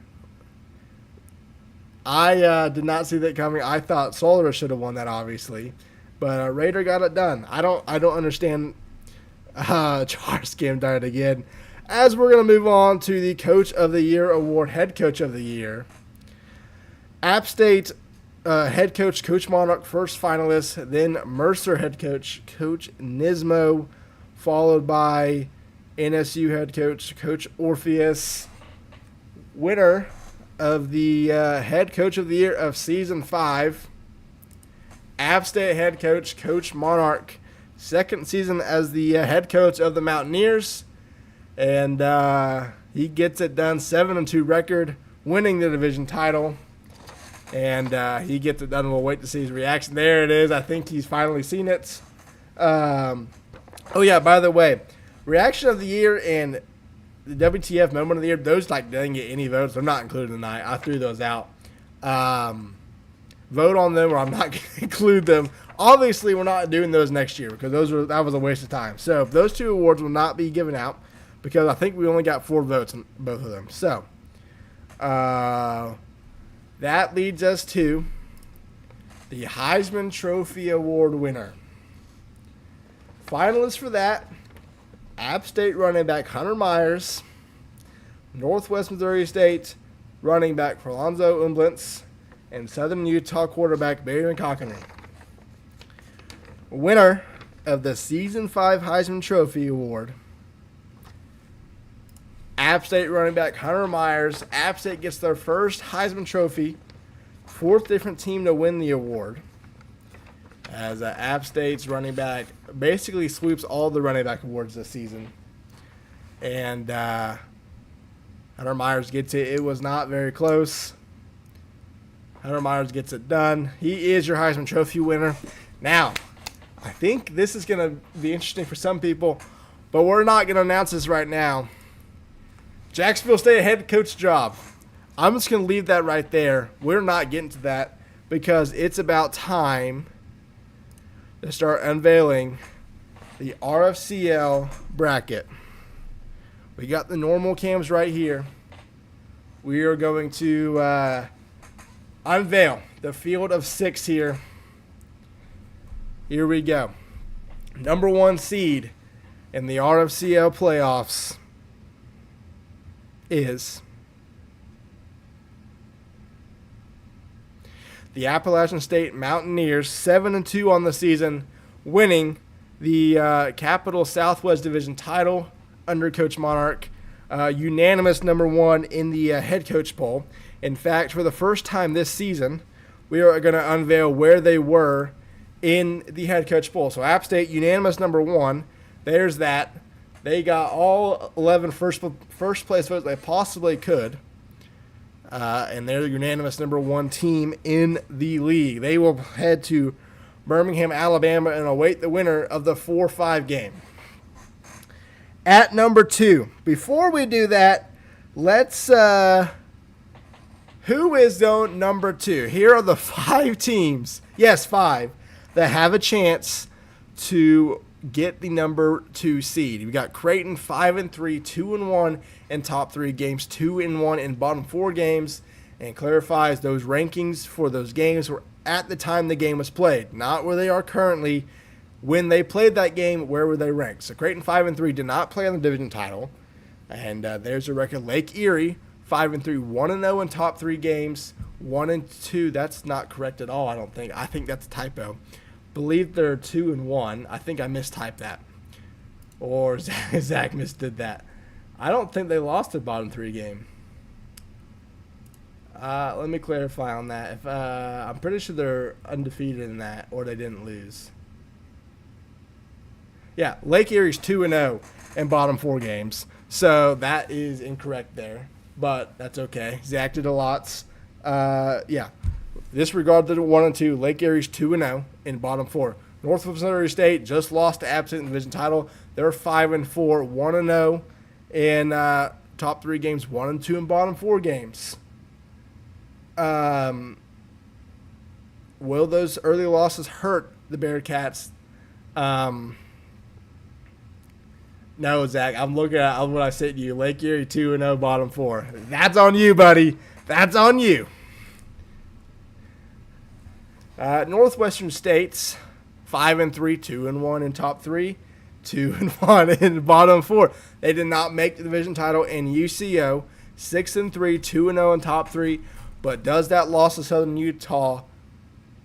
I did not see that coming. I thought Solaris should have won that, obviously, but Rader got it done. I don't understand. Charles Cam died again. As we're gonna move on to the Coach of the Year award, Head Coach of the Year. App State head coach Coach Monarch, first finalist. Then Mercer head coach Coach Nismo, followed by NSU head coach Coach Orpheus. Winner of the head coach of the year of season 5, App State head coach Coach Monarch, second season as the head coach of the Mountaineers, and he gets it done. 7-2 record, winning the division title. And he gets it done. We'll wait to see his reaction. There it is. I think he's finally seen it. Oh, yeah, by the way, reaction of the year and the WTF moment of the year, those didn't get any votes. They're not included tonight. I threw those out. vote on them or I'm not going to include them. Obviously, we're not doing those next year because that was a waste of time. So those 2 awards will not be given out because I think we only got 4 votes on both of them. So that leads us to the Heisman Trophy Award winner. Finalists for that, App State running back Hunter Myers, Northwest Missouri State running back Alonzo Umblintz, and Southern Utah quarterback Barry McCockney. Winner of the Season 5 Heisman Trophy Award, App State running back Hunter Myers. App State gets their first Heisman Trophy, 4th different team to win the award, as App State's running back basically sweeps all the running back awards this season. And Hunter Myers gets it. It was not very close. Hunter Myers gets it done. He is your Heisman Trophy winner. Now, I think this is going to be interesting for some people, but we're not going to announce this right now. Jacksonville State head coach job. I'm just going to leave that right there. We're not getting to that because it's about time to start unveiling the RFCL bracket. We got the normal cams right here. We are going to unveil the field of 6 here. Here we go. Number 1 seed in the RFCL playoffs is the Appalachian State Mountaineers, 7-2 on the season, winning the Capital Southwest Division title under Coach Monarch. Unanimous number 1 in the head coach poll. In fact, for the first time this season, we are going to unveil where they were in the head coach poll. So App State, unanimous number 1. There's that. They got all 11 first place votes they possibly could. And they're the unanimous number 1 team in the league. They will head to Birmingham, Alabama, and await the winner of the 4-5 game. At number 2, before we do that, let's who is zone number 2? Here are the 5 teams. Yes, 5 that have a chance to get the number 2 seed. We got Creighton 5-3, 2-1 in top 3 games, 2-1 in bottom 4 games, and clarifies those rankings for those games were at the time the game was played, not where they are currently. When they played that game, where were they ranked? So Creighton 5-3 did not play on the division title, and there's a record. Lake Erie 5-3, 1-0 in top 3 games, 1-2. That's not correct at all. I don't think. I think that's a typo. Believe they're 2-1. I think I mistyped that, or Zach misdid that. I don't think they lost the bottom 3 game. Let me clarify on that. If I'm pretty sure they're undefeated in that, or they didn't lose. Yeah, Lake Erie's 2-0 in bottom 4 games, so that is incorrect there, but that's okay. Zach did a lot. Yeah. Disregard the 1 and 2. Lake Erie's 2-0 in bottom 4. Northwest Missouri State just lost to App State in the division title. They're 5-4, 1-0 in top 3 games, 1-2 in bottom 4 games. Will those early losses hurt the Bearcats? No, Zach. I'm looking at what I said to you. Lake Erie 2-0, bottom 4. That's on you, buddy. That's on you. Northwestern State's 5-3, 2-1 in top 3, 2-1 in bottom 4. They did not make the division title. In UCO, 6-3, 2-0 in top 3. But does that loss to Southern Utah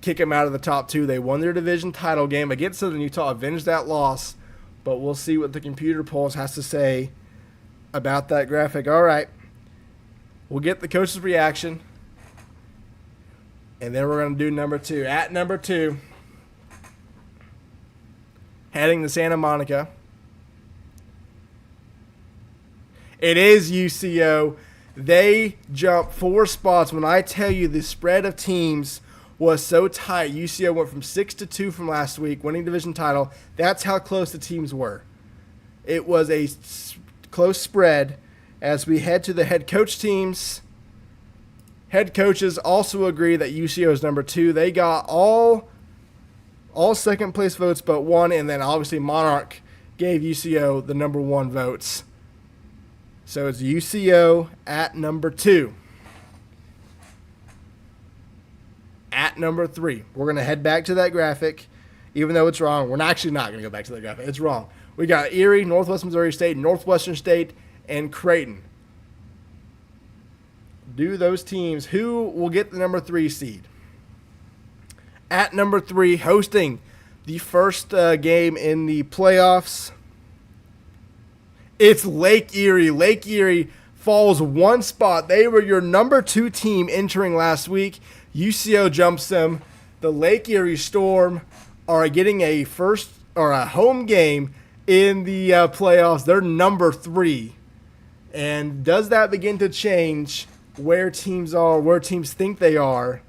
kick them out of the top 2? They won their division title game against Southern Utah, avenged that loss. But we'll see what the computer polls has to say about that graphic. All right. We'll get the coach's reaction. And then we're going to do number 2. At number 2, heading to Santa Monica, it is UCO. They jumped 4 spots. When I tell you the spread of teams was so tight, UCO went from 6-2 from last week, winning division title. That's how close the teams were. It was a close spread as we head to the head coach teams. Head coaches also agree that UCO is number 2. They got all second place votes but one, and then obviously Monarch gave UCO the number 1 votes. So it's UCO at number 2. At number 3, we're going to head back to that graphic, even though it's wrong. We're actually not going to go back to that graphic. It's wrong. We got Erie, Northwest Missouri State, Northwestern State, and Creighton. Do those teams, who will get the number 3 seed? At number 3, hosting the first game in the playoffs, it's Lake Erie. Lake Erie falls 1 spot. They were your number 2 team entering last week. UCO jumps them. The Lake Erie Storm are getting a home game in the playoffs. They're number 3. And does that begin to change where teams are, where teams think they are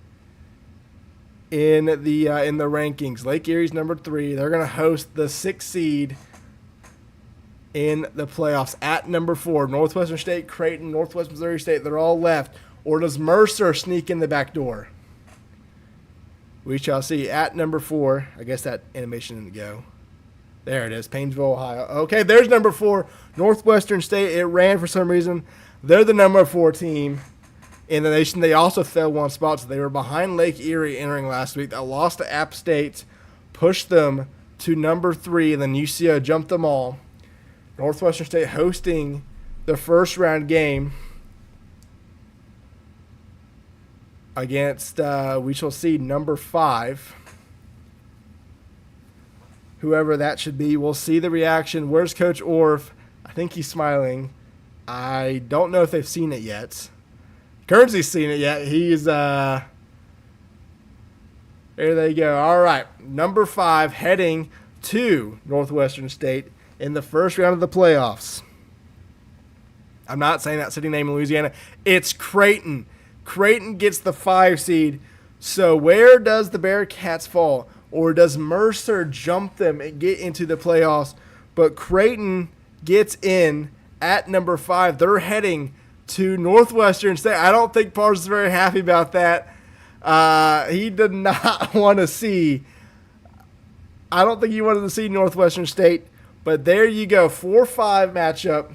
in the rankings? Lake Erie's number 3. They're going to host the 6th seed in the playoffs. At number 4, Northwestern State, Creighton, Northwest Missouri State. They're all left. Or does Mercer sneak in the back door? We shall see. At number 4, I guess that animation didn't go. There it is, Painesville, Ohio. Okay, there's number 4, Northwestern State. It ran for some reason. They're the number 4 team in the nation. They also fell 1 spot, so they were behind Lake Erie entering last week. That loss to App State pushed them to number 3, and then UCO jumped them all. Northwestern State hosting the first round game against, we shall see, number 5. Whoever that should be. We'll see the reaction. Where's Coach Orff? I think he's smiling. I don't know if they've seen it yet. Guernsey's seen it yet. He's, there they go. All right. Number 5 heading to Northwestern State in the first round of the playoffs. I'm not saying that city name in Louisiana. It's Creighton. Creighton gets the 5 seed. So where does the Bearcats fall? Or does Mercer jump them and get into the playoffs? But Creighton gets in at number 5. They're heading to Northwestern State. I don't think Pars is very happy about that. He did not want to see. I don't think he wanted to see Northwestern State. But there you go. 4-5 matchup.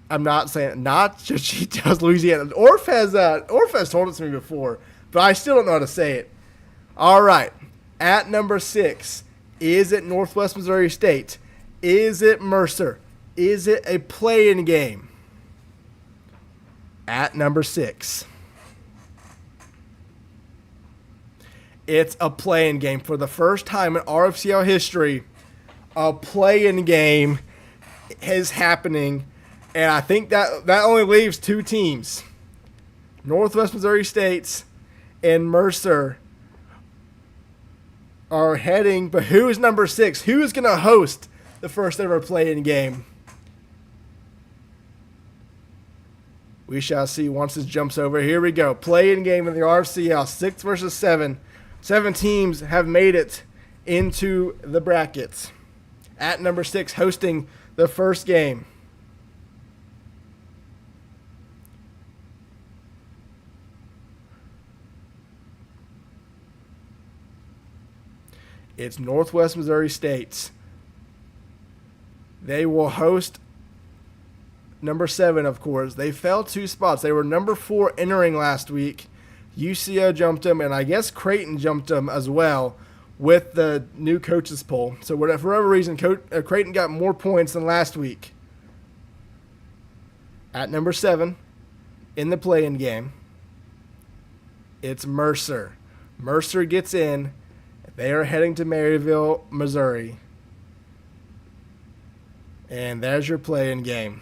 I'm not saying not just she does Louisiana. Orff has told it to me before, but I still don't know how to say it. All right. At number 6, is it Northwest Missouri State? Is it Mercer? Is it a play-in game? At number 6. It's a play-in game. For the first time in RFCL history, a play-in game is happening. And I think that only leaves 2 teams. Northwest Missouri State and Mercer are heading. But who is number 6? Who is going to host the first ever play-in game? We shall see once this jumps over. Here we go. Play-in game in the RFCL. 6 versus 7. 7 teams have made it into the brackets. At number 6, hosting the first game. It's Northwest Missouri State. They will host number 7, of course. They fell 2 spots. They were number 4 entering last week. UCO jumped them, and I guess Creighton jumped them as well with the new coaches poll. So for whatever reason, Creighton got more points than last week. At number 7 in the play-in game, it's Mercer. Mercer gets in. They are heading to Maryville, Missouri. And there's your play-in game.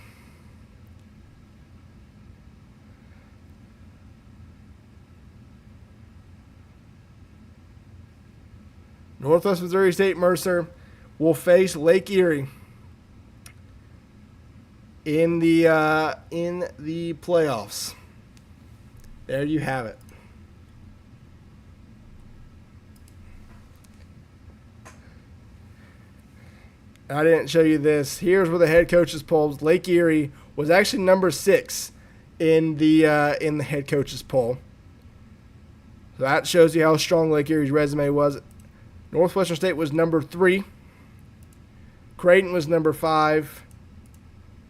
Northwest Missouri State Mercer will face Lake Erie in the playoffs. There you have it. I didn't show you this. Here's where the head coaches polls. Lake Erie was actually number 6 in the head coaches poll. So that shows you how strong Lake Erie's resume was. Northwestern State was number 3. Creighton was number 5.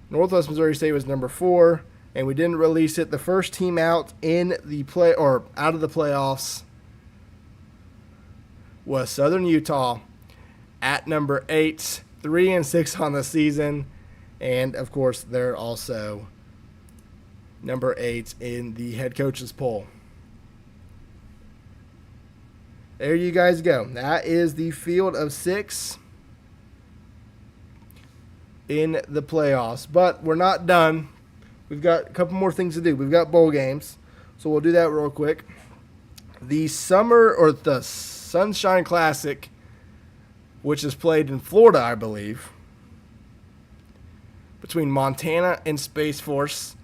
Northwest Missouri State was number 4, and we didn't release it. The first team out in the out of the playoffs was Southern Utah at number 8, 3-6 on the season, and of course they're also number 8 in the head coaches poll. There you guys go. That is the field of 6 in the playoffs. But we're not done. We've got a couple more things to do. We've got bowl games, so we'll do that real quick. The Sunshine Classic, which is played in Florida, I believe, between Montana and Space Force.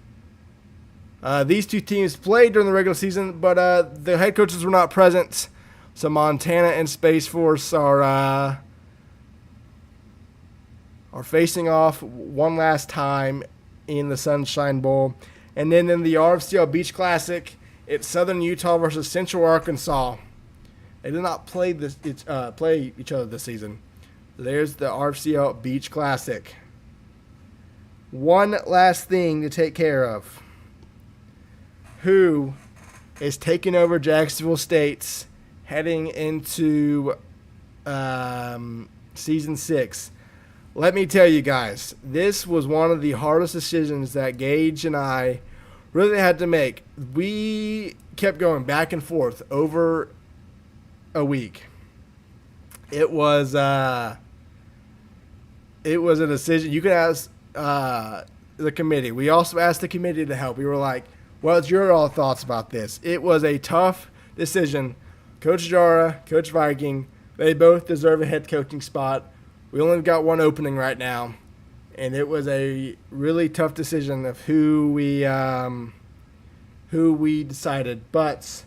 These two teams played during the regular season, but the head coaches were not present. So Montana and Space Force are facing off one last time in the Sunshine Bowl. And then in the RFCL Beach Classic, it's Southern Utah versus Central Arkansas. They did not play each other this season. There's the RFCL Beach Classic. One last thing to take care of. Who is taking over Jacksonville State's heading into season 6? Let me tell you guys, this was one of the hardest decisions that Gage and I really had to make. We kept going back and forth over a week. It was a decision. You could ask the committee. We also asked the committee to help. We were like, what's your all thoughts about this? It was a tough decision. Coach Jara, Coach Viking, they both deserve a head coaching spot. We only got one opening right now, and it was a really tough decision of who we decided. But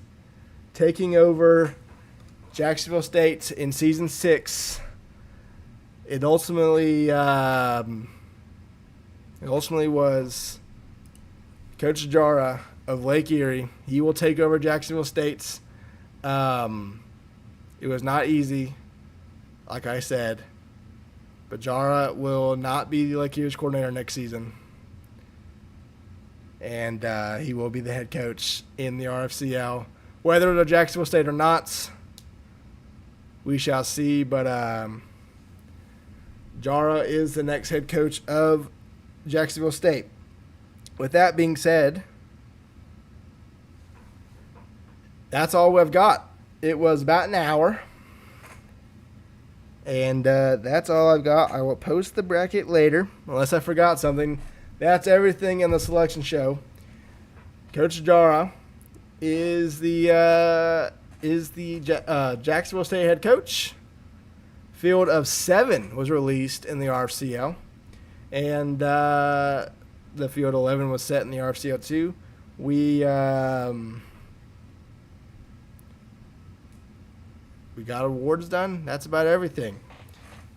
taking over Jacksonville State in season 6, it ultimately was Coach Jara of Lake Erie. He will take over Jacksonville State's. It was not easy, like I said, but Jara will not be the Lake Erie's coordinator next season, and he will be the head coach in the RFCL. Whether it's Jacksonville State or not, we shall see, but Jara is the next head coach of Jacksonville State. With that being said, that's all we've got. It was about an hour. And that's all I've got. I will post the bracket later, unless I forgot something. That's everything in the selection show. Coach Jara is the Jacksonville State head coach. Field of 7 was released in the RFCL. And the field 11 was set in the RFCL too. We got awards done. That's about everything.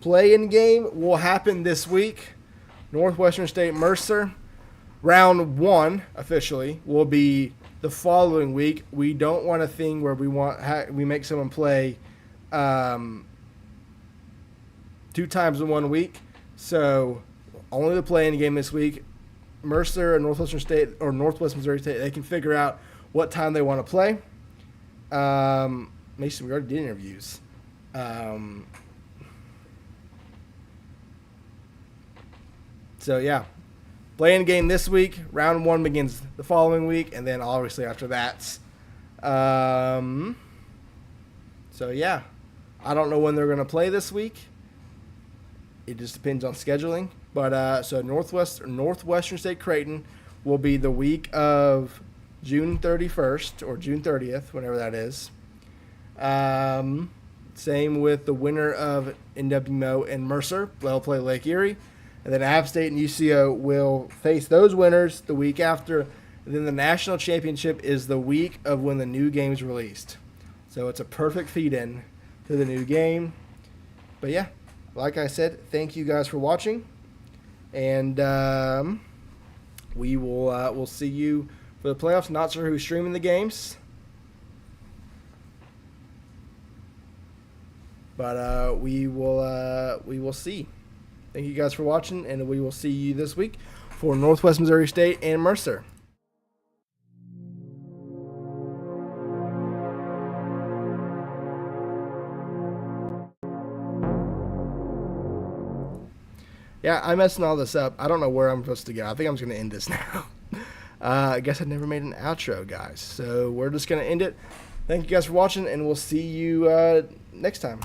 Play-in game will happen this week. Northwestern State Mercer. Round 1 officially will be the following week. We don't want a thing where we make someone play 2 times in 1 week. So only the play-in game this week. Mercer and Northwestern State or Northwest Missouri State, they can figure out what time they want to play. Mason, we already did interviews. So, yeah. Play-in game this week. Round 1 begins the following week, and then obviously after that. So, yeah. I don't know when they're going to play this week. It just depends on scheduling. But, so Northwestern State Creighton will be the week of June 31st or June 30th, whenever that is. Same with the winner of NWMO and Mercer. They'll play Lake Erie. And then App State and UCO will face those winners the week after. And then the national championship is the week of when the new game is released. So it's a perfect feed-in to the new game. But yeah, like I said, thank you guys for watching. And we will we'll see you for the playoffs. Not sure who's streaming the games, but we will see. Thank you guys for watching, and we will see you this week for Northwest Missouri State and Mercer. Yeah, I'm messing all this up. I don't know where I'm supposed to go. I think I'm just going to end this now. I guess I never made an outro, guys. So we're just going to end it. Thank you guys for watching, and we'll see you next time.